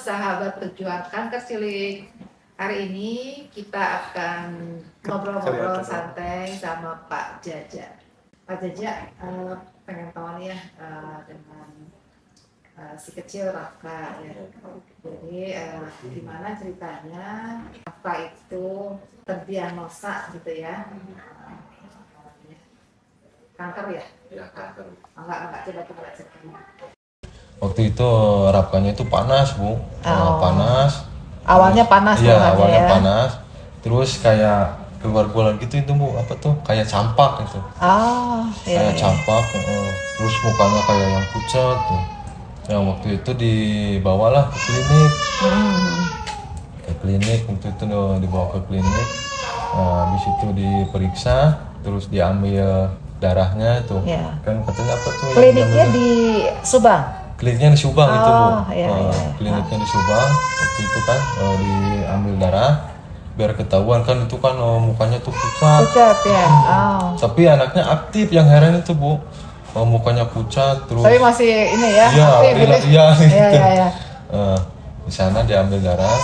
sahabat pejuang kanker cilik. Hari ini kita akan ngobrol-ngobrol santai sama Pak Jaja. Pak Jaja, pengen tahu nih ya dengan si kecil Rafka ya. Jadi gimana ceritanya Rafka itu terdiagnosa gitu ya? Kanker ya? Ya, kanker. Enggak, coba ceritanya. Waktu itu Rafkanya itu panas, Bu. Panas. Awalnya panas Iya, awalnya ya? panas. Terus kayak keluar bola gitu itu, Bu. Apa tuh? Kayak campak gitu. Iya. Kayak campak. Terus mukanya kayak yang pucat tuh. Nah, waktu itu dibawalah ke klinik. Ke klinik, waktu itu dibawa ke klinik. Nah, habis itu diperiksa, terus diambil darahnya tuh. Iya. Kan katanya apa tuh? Kliniknya di Subang? Kliniknya di Subang itu, Bu. Iya. Kliniknya di Subang. Waktu itu kan diambil darah biar ketahuan kan itu kan mukanya tuh pucat. Pucat ya. Tapi anaknya aktif, yang heran itu, Bu. Mukanya pucat terus. Tapi masih ini ya. Iya, aktif gitu. iya gitu. Iya. Di sana diambil darah.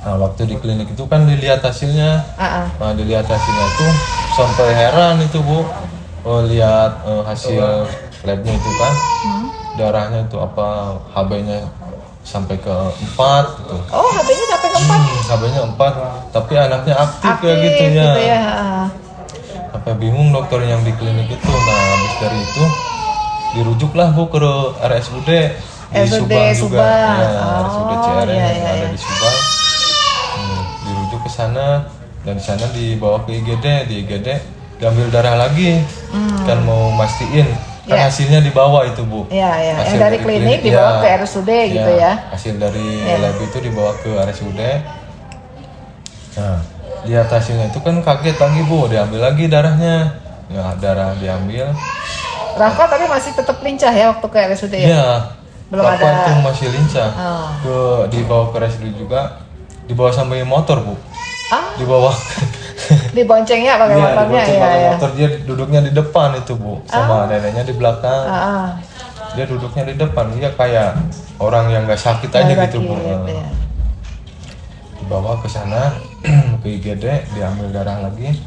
Nah, waktu di klinik itu kan dilihat hasilnya. Nah, dilihat hasilnya tuh sampai heran itu, Bu. Lihat hasil labnya itu kan. Darahnya itu apa, HB-nya sampai ke 4 gitu. Oh, HB-nya sampai ke 4? HB-nya 4, tapi anaknya aktif kayak gitu ya. Sampai bingung dokter yang di klinik itu. Nah, habis dari itu dirujuklah, Bu, ke RSUD di Subang juga. Ya, RSUD CRN yang ada di Subang. Dirujuk ke sana dan di sana dibawa ke IGD. Di IGD diambil darah lagi. Kan mau mastiin kan hasilnya dibawa itu, Bu. Iya. Yang dari klinik dibawa ke RSUD gitu ya. Hasil dari lab itu dibawa ke RSUD. Nah, lihat hasilnya itu kan kaget lagi, Bu. Diambil lagi darahnya. Ya, darah diambil. Rafka tapi masih tetap lincah ya waktu ke RSUD ya? Iya. Belum Rafka ada. itu masih lincah. Dibawa ke RSUD juga. Dibawa sampai motor, Bu. Dibawa. Dibonceng ya pakai motornya ya. Motor dia duduknya di depan itu, Bu, sama neneknya di belakang. Dia duduknya di depan, dia kayak orang yang nggak sakit aja gitu, Bu. Dibawa ke sana ke IGD, diambil darah lagi.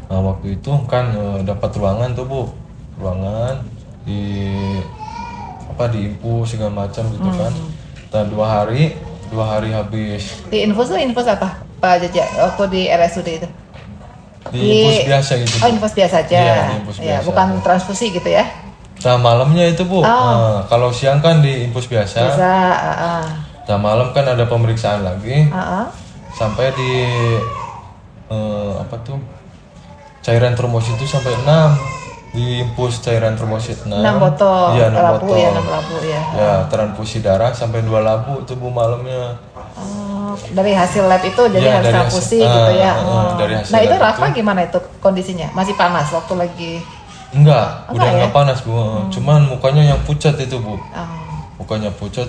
Nah, waktu itu kan dapat ruangan tuh, Bu, ruangan diinfus segala macam gitu kan. Setelah 2 hari habis. Di infus apa, Pak Jaja, waktu di RSUD itu? Di infus biasa gitu. Oh, infus biasa aja. Iya, di infus biasa. Bukan transfusi gitu ya? Nah, malamnya itu, Bu. Kalau siang kan di infus biasa. Nah, malam kan ada pemeriksaan lagi. Sampai di cairan trombosit itu sampai 6. Di infus cairan trombosit 6 botol. Iya, 6 botol. 6 labu ya. Ya, transfusi darah sampai 2 labu itu, Bu, malamnya. Dari hasil lab itu jadi harus transfusi gitu ya. Dari hasil nah, itu lab Rafka gimana itu kondisinya? Masih panas waktu lagi? Enggak, udah enggak panas, Bu. Cuman mukanya yang pucat itu, Bu. Mukanya pucat,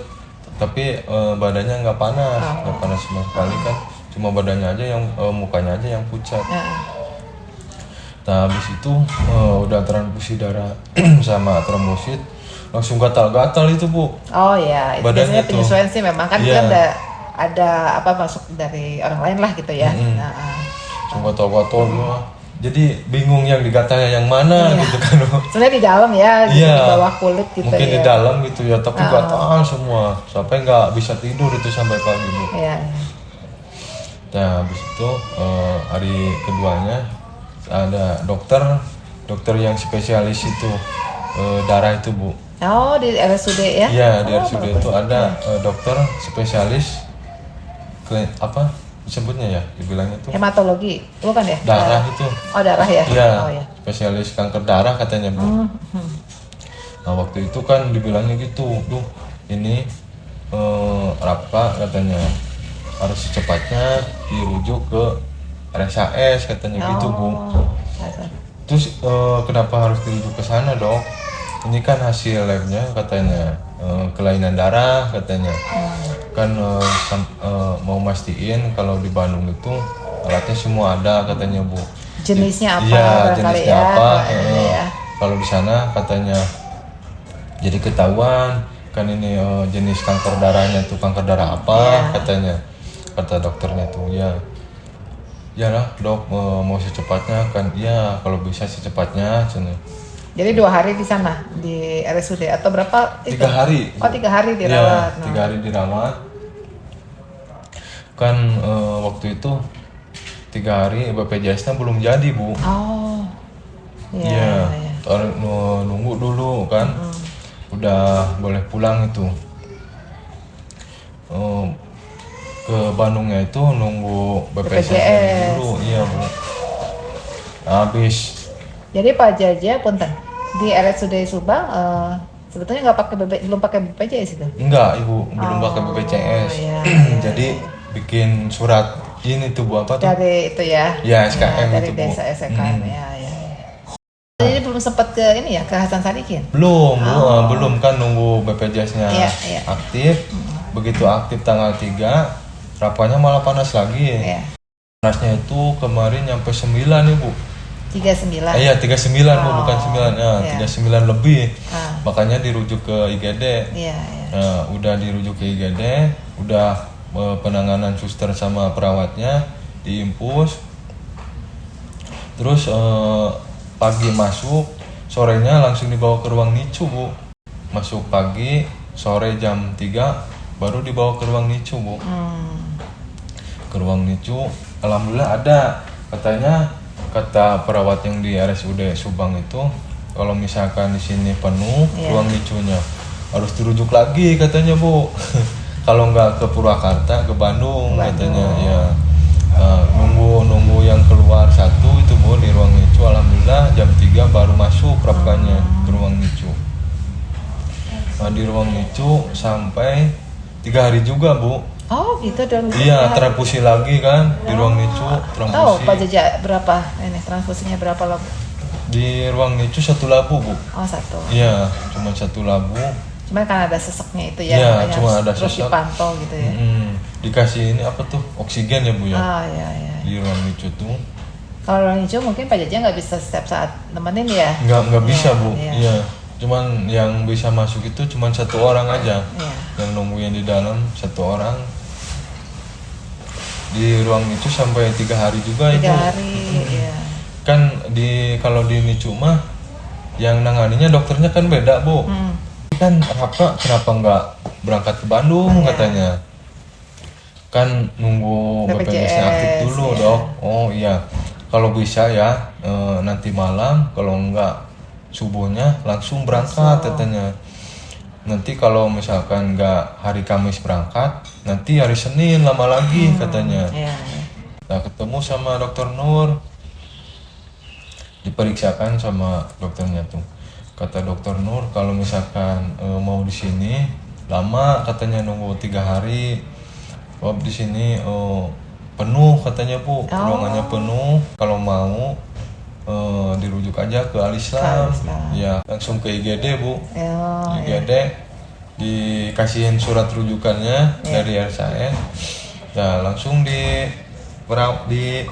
tapi badannya enggak panas. Enggak panas sama sekali kan. Cuma badannya aja yang mukanya aja yang pucat. Nah, habis itu udah transfusi darah sama trombosit, langsung gatal-gatal itu, Bu. Oh iya, itu biasanya penyesuaian sih memang kan itu ada apa masuk dari orang lain lah gitu ya. Cuma gatal-gatal jadi bingung yang digatalnya yang mana gitu kan. Sebenarnya di dalam ya, di bawah kulit gitu. Mungkin di dalam gitu ya, tapi gatal semua sampai nggak bisa tidur itu sampai pagi, Bu. Nah, habis itu hari keduanya ada dokter yang spesialis itu darah itu, Bu. Oh, di RSUD ya? Iya, di RSUD itu ada dokter spesialis disebutnya ya, dibilangnya tuh hematologi, bukan ya? Darah itu. Oh, darah ya? Iya, spesialis kanker darah katanya, Bu. Nah, waktu itu kan dibilangnya gitu, ini Rafka katanya harus secepatnya dirujuk ke RSAS katanya gitu, Bu. Terus kenapa harus dirujuk ke sana, Dok? Ini kan hasil labnya katanya kelainan darah katanya. Kan mau mastiin kalau di Bandung itu alatnya semua ada katanya, Bu. Jenisnya apa? Iya, jenisnya ya, apa? Kalau di sana katanya jadi ketahuan kan ini jenis kanker darahnya tuh kanker darah apa katanya, kata dokternya tuh ya lah dok, mau secepatnya kan, ya kalau bisa secepatnya cina. Jadi 2 hari di sana di RSUD atau berapa itu? 3 hari. Oh 3 hari dirawat. Ya, 3 hari dirawat. Kan waktu itu 3 hari BPJS-nya belum jadi bu. Oh, Iya. Nunggu dulu kan. Udah boleh pulang itu. Ke Bandungnya itu nunggu BPJS dulu, iya bu. Habis. Jadi Pak Jaja punten di RSUD Subang sebetulnya nggak pakai belum pakai BPJS itu? Enggak ibu, belum pakai BPJS. Jadi bikin surat ini tuh bu apa tuh? Dari itu ya? Ya SKM dari itu desa bu. SKM ya. Jadi belum sempat ke ini ya, ke Hasan Sadikin? Belum kan nunggu BPJS-nya aktif. Begitu aktif tanggal 3, rapanya malah panas lagi. Panasnya itu kemarin nyampe 9 ibu. 39. Iya 39 bu, bukan 9 ya, 39 lebih. Makanya dirujuk ke IGD. Nah, udah dirujuk ke IGD, udah penanganan suster sama perawatnya diimpus. Terus pagi masuk, sorenya langsung dibawa ke ruang NICU bu. Masuk pagi, sore jam 3 baru dibawa ke ruang NICU bu. Ke ruang NICU, alhamdulillah ada, kata perawat yang di RSUD Subang itu, kalau misalkan di sini penuh ruang NICU-nya harus dirujuk lagi katanya bu. Kalau nggak ke Purwakarta, ke Bandung. Katanya ya. Nunggu yang keluar satu itu bu di ruang NICU, alhamdulillah jam 3 baru masuk rapkannya ke ruang NICU. Di ruang NICU sampai 3 hari juga bu. Oh gitu dong. Iya, transfusi lagi kan di ruang NICU, transfusi. Tahu Pak Jaja berapa ini transfusinya berapa labu? Di ruang NICU 1 labu bu. Oh 1. Iya, cuma 1 labu. Cuman kan ada seseknya itu ya. Iya, cuma ada terus sesek. dipantau gitu ya. Dikasih ini apa tuh, oksigen ya bu ya. Iya. Di ruang NICU tuh. Kalau ruang NICU mungkin Pak Jaja nggak bisa setiap saat nemenin ya? Nggak bisa bu. Iya. Cuman yang bisa masuk itu cuma 1 orang aja. Yang nungguin di dalam 1 orang. Di ruang NICU sampai 3 hari juga 3 ibu. hari, iya. Kan kalau di NICU mah yang nanganinya dokternya kan beda bu. Kan Raka kenapa nggak berangkat ke Bandung katanya? Kan nunggu BPJS-nya aktif dulu dok. Oh iya. Kalau bisa ya nanti malam, kalau nggak subuhnya langsung berangkat katanya. Nanti kalau misalkan nggak hari Kamis berangkat, nanti hari Senin lama lagi katanya. Nah ketemu sama dokter Nur, diperiksakan sama dokternya tuh. Kata dokter Nur kalau misalkan mau di sini lama katanya, nunggu 3 hari. Oh di sini penuh katanya bu, ruangannya penuh. Kalau mau dirujuk aja ke Al-Islam. Ya langsung ke IGD bu. IGD dikasihin surat rujukannya dari RSAN. Ya langsung di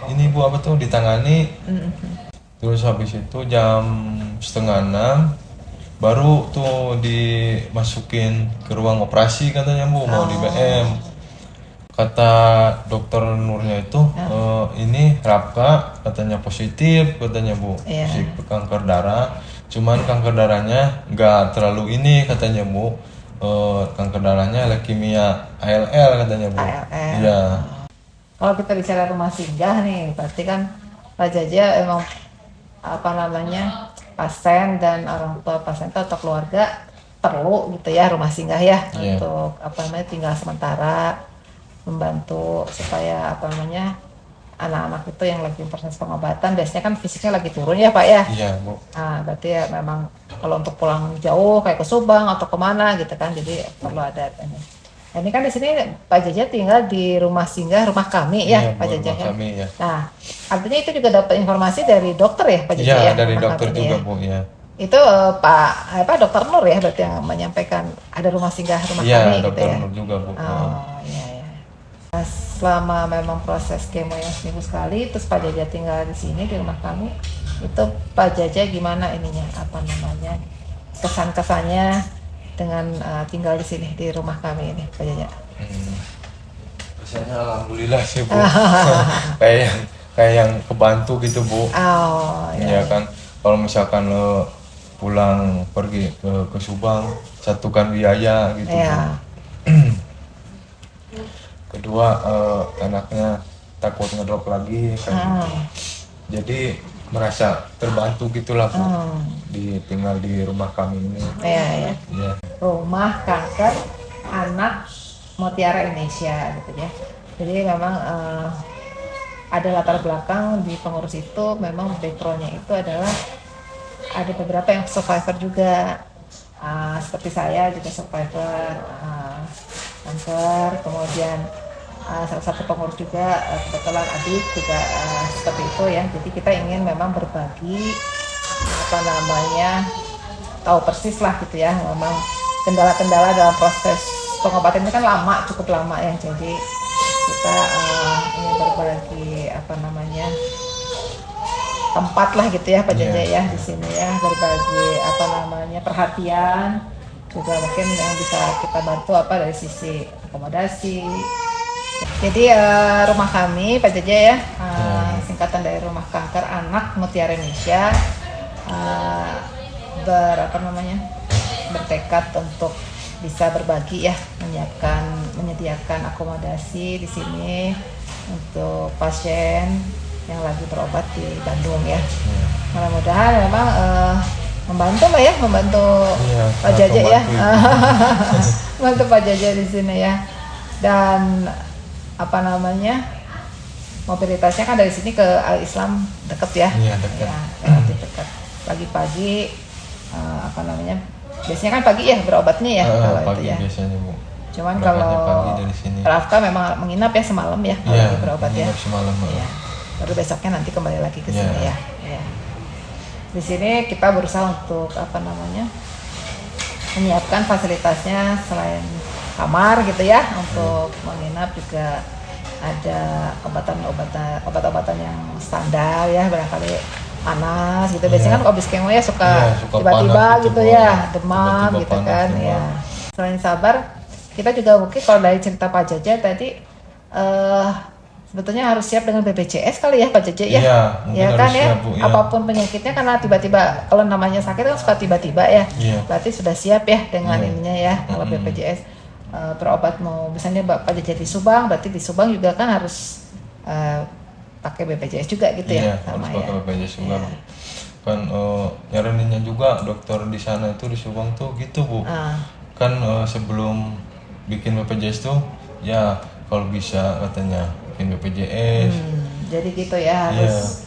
ini bu apa tuh ditangani. Terus habis itu jam 5:30 baru tuh dimasukin ke ruang operasi katanya bu, mau di BM. Kata dokter Nurnya itu ini Raka katanya positif katanya bu, positif kanker darah. Cuman kanker darahnya nggak terlalu ini katanya bu, kanker darahnya leukemia ALL katanya bu. Iya. Kalau kita bicara rumah singgah nih, berarti kan Pak Jaja emang pasien dan orang tua pasien atau keluarga perlu gitu ya rumah singgah ya untuk tinggal sementara, membantu supaya anak-anak itu yang lagi proses pengobatan biasanya kan fisiknya lagi turun ya Pak ya. Iya bu. Nah berarti ya memang kalau untuk pulang jauh kayak ke Subang atau kemana gitu kan, jadi perlu ada ini. Nah, ini kan di sini Pak Jaja tinggal di rumah singgah rumah kami ya Pak Jaja ya. Kami, ya. Nah artinya itu juga dapat informasi dari dokter ya Pak Jaja ya? Iya dari dokter juga bu ya. Itu Pak Dokter Nur ya berarti yang menyampaikan ada rumah singgah rumah kami gitu ya? Iya Dokter Nur juga bu. Iya. Nah, selama memang proses kemo yang seminggu sekali, terus Pak Jaja tinggal di sini di rumah kami, itu Pak Jaja gimana ininya kesan-kesannya dengan tinggal di sini di rumah kami ini Pak Jaja? Biasanya alhamdulillah sih Bu. kayak yang kebantu gitu Bu. Oh Ya kan, kalau misalkan lo pulang pergi ke Subang, satukan biaya gitu Bu. Kedua anaknya takut ngedrop lagi kan. Jadi merasa terbantu gitulah Bu. Tinggal di rumah kami ini. Iya. Ya. Rumah Kanker Anak Mutiara Indonesia gitu ya. Jadi memang ada latar belakang di pengurus itu, memang backgroundnya itu adalah ada beberapa yang survivor juga, seperti saya juga survivor kanker, kemudian salah satu pengurus juga kebetulan adik juga seperti itu ya. Jadi kita ingin memang berbagi tahu persis lah gitu ya, memang kendala-kendala dalam proses pengobatan ini kan cukup lama ya. Jadi kita ingin berbagi tempat lah gitu ya Pak Jaja ya di sini ya, berbagi perhatian juga, mungkin yang bisa kita bantu dari sisi akomodasi. Jadi rumah kami Pak Jaja ya, singkatan dari Rumah Kanker Anak Mutiara Indonesia, bertekad untuk bisa berbagi ya, menyediakan akomodasi di sini untuk pasien yang lagi berobat di Bandung ya. Mudah-mudahan memang membantu Pak Jaja ya. Membantu Pak Jaja di sini ya. Dan mobilitasnya kan dari sini ke Al Islam deket ya. Iya, dekat. Ya, relatif dekat. Pagi-pagi biasanya kan pagi ya berobatnya ya kalau pagi itu ya. Biasanya Bu. Cuman kalau Rafka memang menginap ya semalam ya kalau lagi berobat ya. Semalam. Ya. Baru besoknya nanti kembali lagi ke sini ya. Di sini kita berusaha untuk menyiapkan fasilitasnya, selain kamar gitu ya, untuk menginap juga ada obat-obatan yang standar ya, barangkali panas gitu. Biasanya kan habis kemo ya suka tiba-tiba gitu ya, demam gitu kan ya. Selain sabar, kita juga mungkin kalau dari cerita Pak Jaja tadi sebetulnya harus siap dengan BPJS kali ya Pak Jaja ya. Ya kan ya, apapun penyakitnya, karena tiba-tiba kalau namanya sakit kan suka tiba-tiba ya. Berarti sudah siap ya dengan ininya ya. Kalau BPJS berobat mau misalnya Pak Jaja di Subang, berarti di Subang juga kan harus pakai BPJS juga gitu ya, harus pakai BPJS juga. Kan nyaraninnya juga dokter di sana itu di Subang tuh gitu Bu. Kan sebelum bikin BPJS tuh ya kalau bisa katanya bikin BPJS. Jadi gitu ya, harus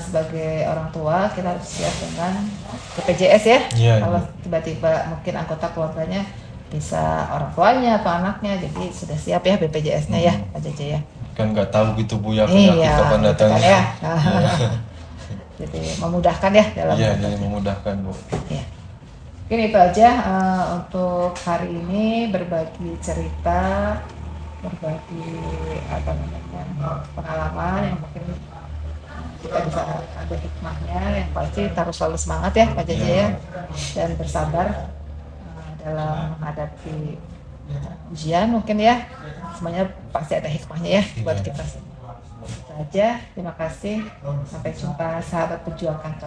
sebagai orang tua kita harus siap dengan BPJS ya. Kalau tiba-tiba mungkin anggota keluarganya bisa orang tuanya atau anaknya, jadi sudah siap ya BPJS-nya ya Pak Jaja ya. Kan nggak tahu gitu Bu ya penyakit kapan datangnya. Kan, ya. Jadi memudahkan ya dalam. Jadi memudahkan Bu. Ya. Mungkin itu aja untuk hari ini, berbagi cerita, berbagi pengalaman yang mungkin kita bisa ada hikmahnya. Yang pasti harus selalu semangat ya Pak Jaja ya, dan bersabar dalam menghadapi ujian mungkin ya. Semuanya pasti ada hikmahnya ya buat kita semua. Itu aja, terima kasih, sampai jumpa sahabat pejuang kanker.